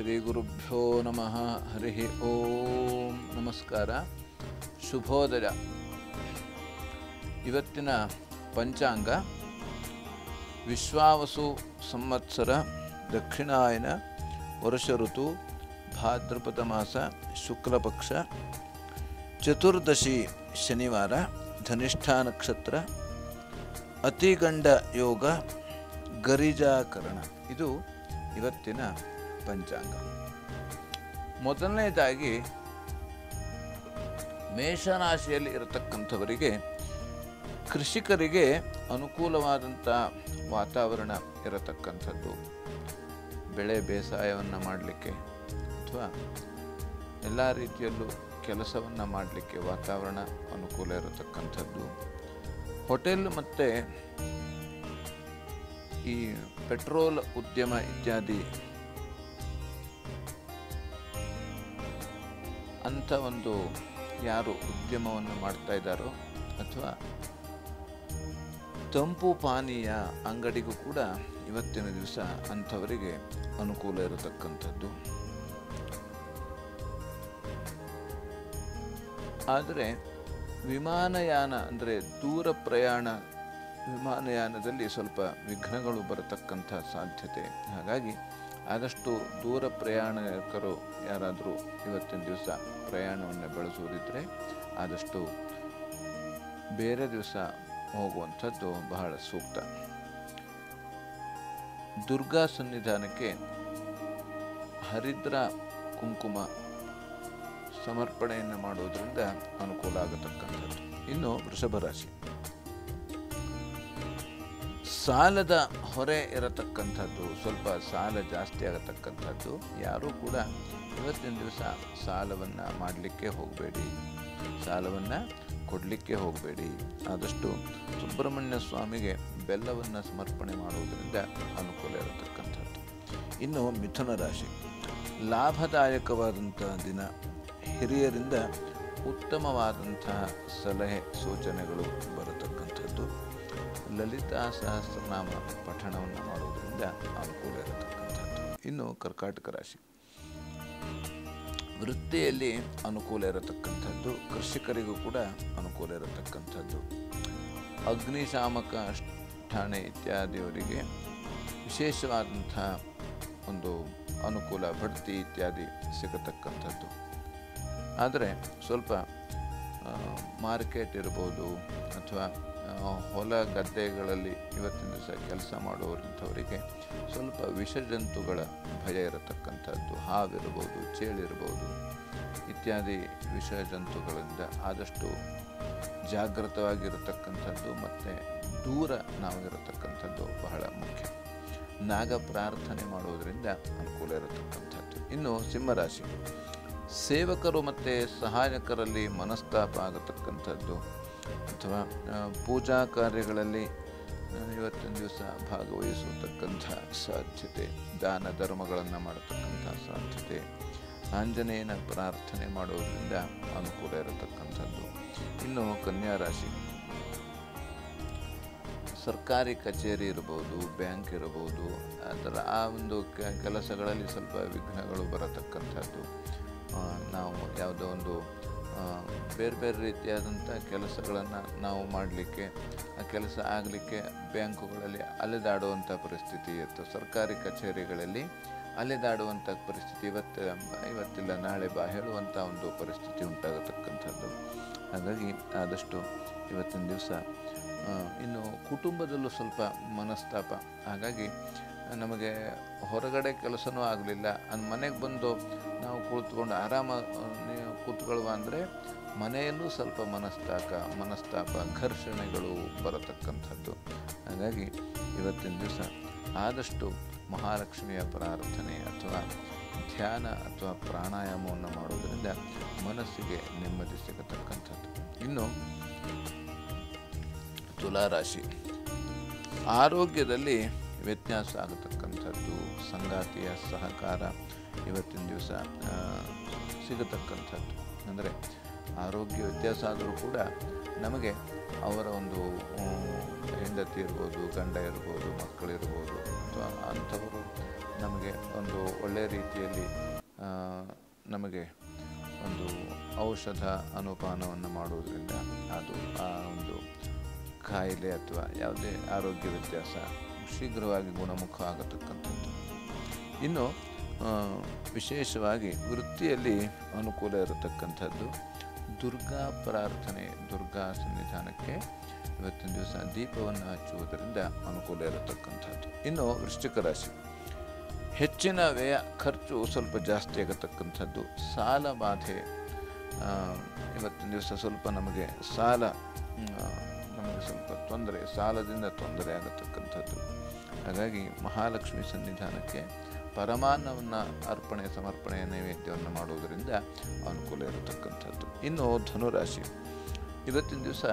ಶ್ರೀ ಗುರುಭ್ಯೋ ನಮಃ. ಹರಿ ಓಂ. ನಮಸ್ಕಾರ, ಶುಭೋದಯ. ಇವತ್ತಿನ ಪಂಚಾಂಗ ವಿಶ್ವಾವಸು ಸಂವತ್ಸರ, ದಕ್ಷಿಣಾಯನ, ವರ್ಷ ಋತು, ಭಾದ್ರಪದ ಮಾಸ, ಶುಕ್ಲಪಕ್ಷ, ಚತುರ್ದಶಿ ಶನಿವಾರ, ಧನಿಷ್ಠಾ ನಕ್ಷತ್ರ, ಅತಿಗಂಡ ಯೋಗ, ಗರಿಜಾಕರಣ. ಇದು ಇವತ್ತಿನ ಪಂಚಾಂಗ. ಮೊದಲನೇದಾಗಿ ಮೇಷರಾಶಿಯಲ್ಲಿ ಇರತಕ್ಕಂಥವರಿಗೆ, ಕೃಷಿಕರಿಗೆ ಅನುಕೂಲವಾದಂಥ ವಾತಾವರಣ ಇರತಕ್ಕಂಥದ್ದು. ಬೆಳೆ ಬೇಸಾಯವನ್ನು ಮಾಡಲಿಕ್ಕೆ ಅಥವಾ ಎಲ್ಲ ರೀತಿಯಲ್ಲೂ ಕೆಲಸವನ್ನು ಮಾಡಲಿಕ್ಕೆ ವಾತಾವರಣ ಅನುಕೂಲ ಇರತಕ್ಕಂಥದ್ದು. ಹೋಟೆಲ್ ಮತ್ತು ಈ ಪೆಟ್ರೋಲ್ ಉದ್ಯಮ ಇತ್ಯಾದಿ ಅಂಥ ಒಂದು ಯಾರು ಉದ್ಯಮವನ್ನು ಮಾಡ್ತಾ ಇದ್ದಾರೋ ಅಥವಾ ತಂಪು ಪಾನೀಯ ಅಂಗಡಿಗೂ ಕೂಡ ಇವತ್ತಿನ ದಿವಸ ಅಂಥವರಿಗೆ ಅನುಕೂಲ ಇರತಕ್ಕಂಥದ್ದು. ಆದರೆ ವಿಮಾನಯಾನ ಅಂದರೆ ದೂರ ಪ್ರಯಾಣ, ವಿಮಾನಯಾನದಲ್ಲಿ ಸ್ವಲ್ಪ ವಿಘ್ನಗಳು ಬರತಕ್ಕಂಥ ಸಾಧ್ಯತೆ. ಹಾಗಾಗಿ ಆದಷ್ಟು ದೂರ ಪ್ರಯಾಣಿಕರು ಯಾರಾದರೂ ಇವತ್ತಿನ ದಿವಸ ಪ್ರಯಾಣವನ್ನು ಬೆಳೆಸುವುದಿದ್ದರೆ ಆದಷ್ಟು ಬೇರೆ ದಿವಸ ಹೋಗುವಂಥದ್ದು ಬಹಳ ಸೂಕ್ತ. ದುರ್ಗಾ ಸನ್ನಿಧಾನಕ್ಕೆ ಹರಿದ್ರ ಕುಂಕುಮ ಸಮರ್ಪಣೆಯನ್ನು ಮಾಡುವುದರಿಂದ ಅನುಕೂಲ ಆಗತಕ್ಕಂಥದ್ದು. ಇನ್ನು ವೃಷಭ ರಾಶಿ, ಸಾಲದ ಹೊರೆ ಇರತಕ್ಕಂಥದ್ದು, ಸ್ವಲ್ಪ ಸಾಲ ಜಾಸ್ತಿ ಆಗತಕ್ಕಂಥದ್ದು. ಯಾರೂ ಕೂಡ ಇವತ್ತಿನ ದಿವಸ ಸಾಲವನ್ನು ಮಾಡಲಿಕ್ಕೆ ಹೋಗಬೇಡಿ, ಸಾಲವನ್ನು ಕೊಡಲಿಕ್ಕೆ ಹೋಗಬೇಡಿ. ಆದಷ್ಟು ಸುಬ್ರಹ್ಮಣ್ಯ ಸ್ವಾಮಿಗೆ ಬೆಲ್ಲವನ್ನು ಸಮರ್ಪಣೆ ಮಾಡುವುದರಿಂದ ಅನುಕೂಲ ಇರತಕ್ಕಂಥದ್ದು. ಇನ್ನು ಮಿಥುನ ರಾಶಿ, ಲಾಭದಾಯಕವಾದಂಥ ದಿನ. ಹಿರಿಯರಿಂದ ಉತ್ತಮವಾದಂತಹ ಸಲಹೆ ಸೂಚನೆಗಳು ಬರತಕ್ಕಂಥದ್ದು. ಲಲಿತಾ ಸಹಸ್ರನಾಮ ಪಠಣವನ್ನು ಮಾಡುವುದರಿಂದ ಅನುಕೂಲ ಇರತಕ್ಕಂಥದ್ದು. ಇನ್ನು ಕರ್ಕಾಟಕ ರಾಶಿ, ವೃತ್ತಿಯಲ್ಲಿ ಅನುಕೂಲ ಇರತಕ್ಕಂಥದ್ದು. ಕೃಷಿಕರಿಗೂ ಕೂಡ ಅನುಕೂಲ ಇರತಕ್ಕಂಥದ್ದು. ಅಗ್ನಿಶಾಮಕ ಠಾಣೆ ಇತ್ಯಾದಿಯವರಿಗೆ ವಿಶೇಷವಾದಂಥ ಒಂದು ಅನುಕೂಲ, ಬಡ್ತಿ ಇತ್ಯಾದಿ ಸಿಗತಕ್ಕಂಥದ್ದು. ಆದರೆ ಸ್ವಲ್ಪ ಮಾರ್ಕೆಟ್ ಇರ್ಬೋದು ಅಥವಾ ಹೊಲ ಗದ್ದೆಗಳಲ್ಲಿ ಇವತ್ತಿನ ದಿವಸ ಕೆಲಸ ಮಾಡುವಂಥವರಿಗೆ ಸ್ವಲ್ಪ ವಿಷಜಂತುಗಳ ಭಯ ಇರತಕ್ಕಂಥದ್ದು. ಹಾವಿರ್ಬೋದು, ಚೇಳಿರ್ಬೋದು ಇತ್ಯಾದಿ ವಿಷಜಂತುಗಳಿಂದ ಆದಷ್ಟು ಜಾಗೃತವಾಗಿರತಕ್ಕಂಥದ್ದು ಮತ್ತು ದೂರ ನಾವಿರತಕ್ಕಂಥದ್ದು ಬಹಳ ಮುಖ್ಯ. ನಾಗ ಪ್ರಾರ್ಥನೆ ಮಾಡುವುದರಿಂದ ಅನುಕೂಲ ಇರತಕ್ಕಂಥದ್ದು. ಇನ್ನು ಸಿಂಹರಾಶಿ, ಸೇವಕರು ಮತ್ತು ಸಹಾಯಕರಲ್ಲಿ ಮನಸ್ತಾಪ ಆಗತಕ್ಕಂಥದ್ದು ಅಥವಾ ಪೂಜಾ ಕಾರ್ಯಗಳಲ್ಲಿ ಇವತ್ತಿನ ದಿವಸ ಭಾಗವಹಿಸತಕ್ಕಂಥ ಸಾಧ್ಯತೆ, ದಾನ ಧರ್ಮಗಳನ್ನು ಮಾಡತಕ್ಕಂಥ ಸಾಧ್ಯತೆ, ಆಂಜನೇಯನ ಪ್ರಾರ್ಥನೆ ಮಾಡುವುದರಿಂದ ಅನುಕೂಲ ಇರತಕ್ಕಂಥದ್ದು. ಇನ್ನು ಕನ್ಯಾ ರಾಶಿ, ಸರ್ಕಾರಿ ಕಚೇರಿ ಇರ್ಬೋದು, ಬ್ಯಾಂಕ್ ಇರ್ಬೋದು, ಅದರ ಆ ಒಂದು ಕೆಲಸಗಳಲ್ಲಿ ಸ್ವಲ್ಪ ವಿಘ್ನಗಳು ಬರತಕ್ಕಂಥದ್ದು. ನಾವು ಯಾವುದೋ ಒಂದು ಬೇರೆ ಬೇರೆ ರೀತಿಯಾದಂಥ ಕೆಲಸಗಳನ್ನು ನಾವು ಮಾಡಲಿಕ್ಕೆ, ಆ ಕೆಲಸ ಆಗಲಿಕ್ಕೆ ಬ್ಯಾಂಕುಗಳಲ್ಲಿ ಅಲೆದಾಡುವಂಥ ಪರಿಸ್ಥಿತಿ ಇತ್ತು. ಸರ್ಕಾರಿ ಕಚೇರಿಗಳಲ್ಲಿ ಅಲೆದಾಡುವಂಥ ಪರಿಸ್ಥಿತಿ ಇವತ್ತಿಲ್ಲ ನಾಳೆ ಬಾ ಹೇಳುವಂಥ ಒಂದು ಪರಿಸ್ಥಿತಿ ಉಂಟಾಗತಕ್ಕಂಥದ್ದು. ಹಾಗಾಗಿ ಆದಷ್ಟು ಇವತ್ತಿನ ದಿವಸ ಇನ್ನು ಕುಟುಂಬದಲ್ಲೂ ಸ್ವಲ್ಪ ಮನಸ್ತಾಪ. ಹಾಗಾಗಿ ನಮಗೆ ಹೊರಗಡೆ ಕೆಲಸನೂ ಆಗಲಿಲ್ಲ, ಮನೆಗೆ ಬಂದು ನಾವು ಕುಳಿತುಕೊಂಡು ಆರಾಮ ಕೂತ್ಕೊಳ್ಳುವ ಅಂದರೆ ಮನೆಯಲ್ಲೂ ಸ್ವಲ್ಪ ಮನಸ್ತಾಪ ಘರ್ಷಣೆಗಳು ಬರತಕ್ಕಂಥದ್ದು. ಹಾಗಾಗಿ ಇವತ್ತಿನ ದಿವಸ ಆದಷ್ಟು ಮಹಾಲಕ್ಷ್ಮಿಯ ಪ್ರಾರ್ಥನೆ ಅಥವಾ ಧ್ಯಾನ ಅಥವಾ ಪ್ರಾಣಾಯಾಮವನ್ನು ಮಾಡುವುದರಿಂದ ಮನಸ್ಸಿಗೆ ನೆಮ್ಮದಿ ಸಿಗತಕ್ಕಂಥದ್ದು. ಇನ್ನು ತುಲಾರಾಶಿ, ಆರೋಗ್ಯದಲ್ಲಿ ವ್ಯತ್ಯಾಸ ಆಗತಕ್ಕಂಥದ್ದು. ಸಂಗಾತಿಯ ಸಹಕಾರ ಇವತ್ತಿನ ದಿವಸ ಸಿಗತಕ್ಕಂಥದ್ದು. ಅಂದರೆ ಆರೋಗ್ಯ ವ್ಯತ್ಯಾಸ ಆದರೂ ಕೂಡ ನಮಗೆ ಅವರ ಒಂದು ಹೆಂಡತಿ ಇರ್ಬೋದು, ಗಂಡ ಇರ್ಬೋದು, ಮಕ್ಕಳಿರ್ಬೋದು ಅಥವಾ ಅಂಥವರು ನಮಗೆ ಒಂದು ಒಳ್ಳೆಯ ರೀತಿಯಲ್ಲಿ ನಮಗೆ ಒಂದು ಔಷಧ ಅನುಪಾನವನ್ನು ಮಾಡುವುದರಿಂದ ಅದು ಆ ಒಂದು ಕಾಯಿಲೆ ಅಥವಾ ಯಾವುದೇ ಆರೋಗ್ಯ ವ್ಯತ್ಯಾಸ ಶೀಘ್ರವಾಗಿ ಗುಣಮುಖ ಆಗತಕ್ಕಂಥದ್ದು. ಇನ್ನು ವಿಶೇಷವಾಗಿ ವೃತ್ತಿಯಲ್ಲಿ ಅನುಕೂಲ ಇರತಕ್ಕಂಥದ್ದು ದುರ್ಗಾ ಪ್ರಾರ್ಥನೆ, ದುರ್ಗಾ ಸನ್ನಿಧಾನಕ್ಕೆ ಇವತ್ತಿನ ದಿವಸ ದೀಪವನ್ನು ಹಚ್ಚುವುದರಿಂದ ಅನುಕೂಲ ಇರತಕ್ಕಂಥದ್ದು. ಇನ್ನು ವೃಶ್ಚಿಕ ರಾಶಿ, ಹೆಚ್ಚಿನ ವ್ಯಯ, ಖರ್ಚು ಸ್ವಲ್ಪ ಜಾಸ್ತಿ ಆಗತಕ್ಕಂಥದ್ದು. ಸಾಲ ಬಾಧೆ, ಇವತ್ತಿನ ದಿವಸ ಸ್ವಲ್ಪ ನಮಗೆ ಸ್ವಲ್ಪ ತೊಂದರೆ, ಸಾಲದಿಂದ ತೊಂದರೆ ಆಗತಕ್ಕಂಥದ್ದು. ಹಾಗಾಗಿ ಮಹಾಲಕ್ಷ್ಮಿ ಸನ್ನಿಧಾನಕ್ಕೆ ಪರಮಾನ್ನವನ್ನು ಅರ್ಪಣೆ ಸಮರ್ಪಣೆಯ ನೈವೇದ್ಯವನ್ನು ಮಾಡುವುದರಿಂದ ಅನುಕೂಲ ಇರತಕ್ಕಂಥದ್ದು. ಇನ್ನು ಧನುರಾಶಿ, ಇವತ್ತಿನ ದಿವಸ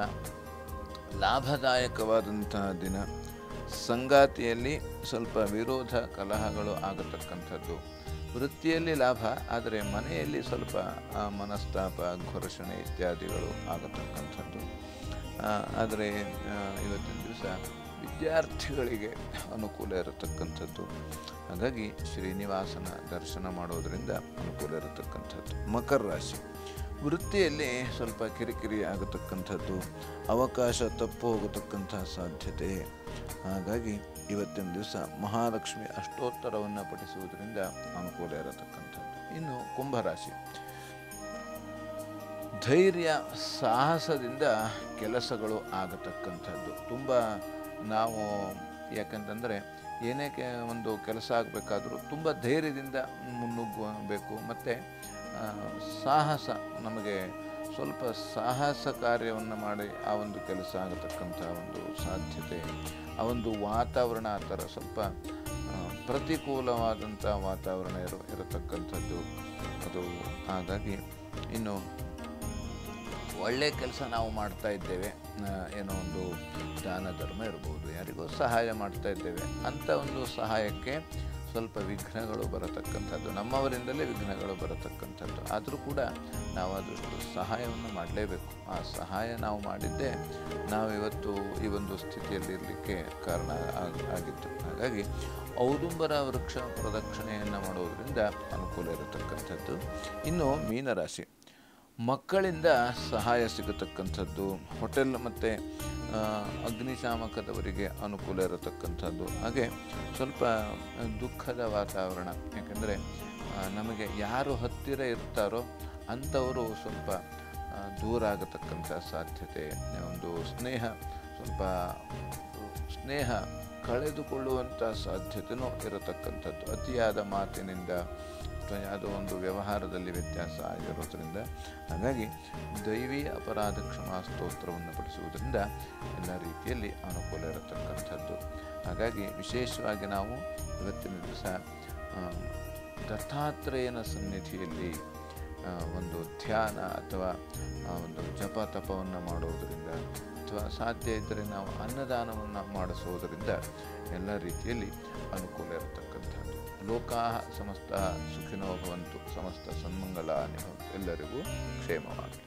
ಲಾಭದಾಯಕವಾದಂತಹ ದಿನ. ಸಂಗಾತಿಯಲ್ಲಿ ಸ್ವಲ್ಪ ವಿರೋಧ ಕಲಹಗಳು ಆಗತಕ್ಕಂಥದ್ದು. ವೃತ್ತಿಯಲ್ಲಿ ಲಾಭ, ಆದರೆ ಮನೆಯಲ್ಲಿ ಸ್ವಲ್ಪ ಮನಸ್ತಾಪ, ಘರ್ಷಣೆ ಇತ್ಯಾದಿಗಳು ಆಗತಕ್ಕಂಥದ್ದು. ಆದರೆ ಇವತ್ತಿನ ದಿವಸ ವಿದ್ಯಾರ್ಥಿಗಳಿಗೆ ಅನುಕೂಲ ಇರತಕ್ಕಂಥದ್ದು. ಹಾಗಾಗಿ ಶ್ರೀನಿವಾಸನ ದರ್ಶನ ಮಾಡೋದರಿಂದ ಅನುಕೂಲ ಇರತಕ್ಕಂಥದ್ದು. ಮಕರ ರಾಶಿ, ವೃತ್ತಿಯಲ್ಲಿ ಸ್ವಲ್ಪ ಕಿರಿಕಿರಿ ಆಗತಕ್ಕಂಥದ್ದು, ಅವಕಾಶ ತಪ್ಪು ಹೋಗತಕ್ಕಂತಹ ಸಾಧ್ಯತೆ. ಹಾಗಾಗಿ ಇವತ್ತಿನ ದಿವಸ ಮಹಾಲಕ್ಷ್ಮಿ ಅಷ್ಟೋತ್ತರವನ್ನು ಪಠಿಸುವುದರಿಂದ ಅನುಕೂಲ ಇರತಕ್ಕಂಥದ್ದು. ಇನ್ನು ಕುಂಭರಾಶಿ, ಧೈರ್ಯ ಸಾಹಸದಿಂದ ಕೆಲಸಗಳು ಆಗತಕ್ಕಂಥದ್ದು. ತುಂಬ ನಾವು ಯಾಕಂತಂದರೆ ಏನೇ ಒಂದು ಕೆಲಸ ಆಗಬೇಕಾದ್ರೂ ತುಂಬ ಧೈರ್ಯದಿಂದ ಮುನ್ನುಗ್ಗಬೇಕು. ಮತ್ತು ಸಾಹಸ, ನಮಗೆ ಸ್ವಲ್ಪ ಸಾಹಸ ಕಾರ್ಯವನ್ನು ಮಾಡಿ ಆ ಒಂದು ಕೆಲಸ ಆಗತಕ್ಕಂಥ ಒಂದು ಸಾಧ್ಯತೆ, ಆ ಒಂದು ವಾತಾವರಣ ಆ ಥರ ಸ್ವಲ್ಪ ಪ್ರತಿಕೂಲವಾದಂಥ ವಾತಾವರಣ ಇರತಕ್ಕಂಥದ್ದು ಅದು. ಹಾಗಾಗಿ ಇನ್ನು ಒಳ್ಳೆಯ ಕೆಲಸ ನಾವು ಮಾಡ್ತಾ ಇದ್ದೇವೆ, ಏನೋ ಒಂದು ದಾನ ಧರ್ಮ ಇರ್ಬೋದು, ಯಾರಿಗೋ ಸಹಾಯ ಮಾಡ್ತಾ ಇದ್ದೇವೆ, ಅಂಥ ಒಂದು ಸಹಾಯಕ್ಕೆ ಸ್ವಲ್ಪ ವಿಘ್ನಗಳು ಬರತಕ್ಕಂಥದ್ದು, ನಮ್ಮವರಿಂದಲೇ ವಿಘ್ನಗಳು ಬರತಕ್ಕಂಥದ್ದು. ಆದರೂ ಕೂಡ ನಾವು ಅದಷ್ಟು ಸಹಾಯವನ್ನು ಮಾಡಲೇಬೇಕು. ಆ ಸಹಾಯ ನಾವು ಮಾಡಿದ್ದೇ ನಾವು ಇವತ್ತು ಈ ಒಂದು ಸ್ಥಿತಿಯಲ್ಲಿರಲಿಕ್ಕೆ ಕಾರಣ ಆಗಿತ್ತು. ಹಾಗಾಗಿ ಔದುಂಬರ ವೃಕ್ಷ ಪ್ರದಕ್ಷಿಣೆಯನ್ನು ಮಾಡೋದರಿಂದ ಅನುಕೂಲ ಇರತಕ್ಕಂಥದ್ದು. ಇನ್ನು ಮೀನರಾಶಿ, ಮಕ್ಕಳಿಂದ ಸಹಾಯ ಸಿಗತಕ್ಕಂಥದ್ದು. ಹೋಟೆಲ್ ಮತ್ತು ಅಗ್ನಿಶಾಮಕದವರಿಗೆ ಅನುಕೂಲ ಇರತಕ್ಕಂಥದ್ದು. ಹಾಗೆ ಸ್ವಲ್ಪ ದುಃಖದ ವಾತಾವರಣ, ಯಾಕೆಂದರೆ ನಮಗೆ ಯಾರು ಹತ್ತಿರ ಇರ್ತಾರೋ ಅಂಥವರು ಸ್ವಲ್ಪ ದೂರ ಆಗತಕ್ಕಂಥ ಸಾಧ್ಯತೆ, ಒಂದು ಸ್ನೇಹ ಕಳೆದುಕೊಳ್ಳುವಂಥ ಸಾಧ್ಯತೆಯೂ ಇರತಕ್ಕಂಥದ್ದು. ಅತಿಯಾದ ಮಾತಿನಿಂದ ಅಥವಾ ಯಾವುದೋ ಒಂದು ವ್ಯವಹಾರದಲ್ಲಿ ವ್ಯತ್ಯಾಸ ಆಗಿರೋದ್ರಿಂದ. ಹಾಗಾಗಿ ದೈವಿ ಅಪರಾಧ ಕ್ಷಮಾ ಸ್ತೋತ್ರವನ್ನು ಪಡಿಸುವುದರಿಂದ ಎಲ್ಲ ರೀತಿಯಲ್ಲಿ ಅನುಕೂಲ ಇರತಕ್ಕಂಥದ್ದು. ಹಾಗಾಗಿ ವಿಶೇಷವಾಗಿ ನಾವು ಇವತ್ತಿನ ದಿವಸ ದತ್ತಾತ್ರೇಯನ ಸನ್ನಿಧಿಯಲ್ಲಿ ಒಂದು ಧ್ಯಾನ ಅಥವಾ ಒಂದು ಜಪ ತಪವನ್ನು ಮಾಡುವುದರಿಂದ ಅಥವಾ ಸಾಧ್ಯ ಇದ್ದರೆ ನಾವು ಅನ್ನದಾನವನ್ನು ಮಾಡಿಸುವುದರಿಂದ ಎಲ್ಲ ರೀತಿಯಲ್ಲಿ ಅನುಕೂಲ ಇರತಕ್ಕಂಥದ್ದು. ಲೋಕಾಃ ಸಮಸ್ತಃ ಸುಖಿನೋ ಭವಂತು, ಸಮಸ್ತ ಸನ್ಮಂಗಲಾನಿ ಭವಂತು, ಎಲ್ಲರಿಗೂ ಕ್ಷೇಮವಾಗಲಿ.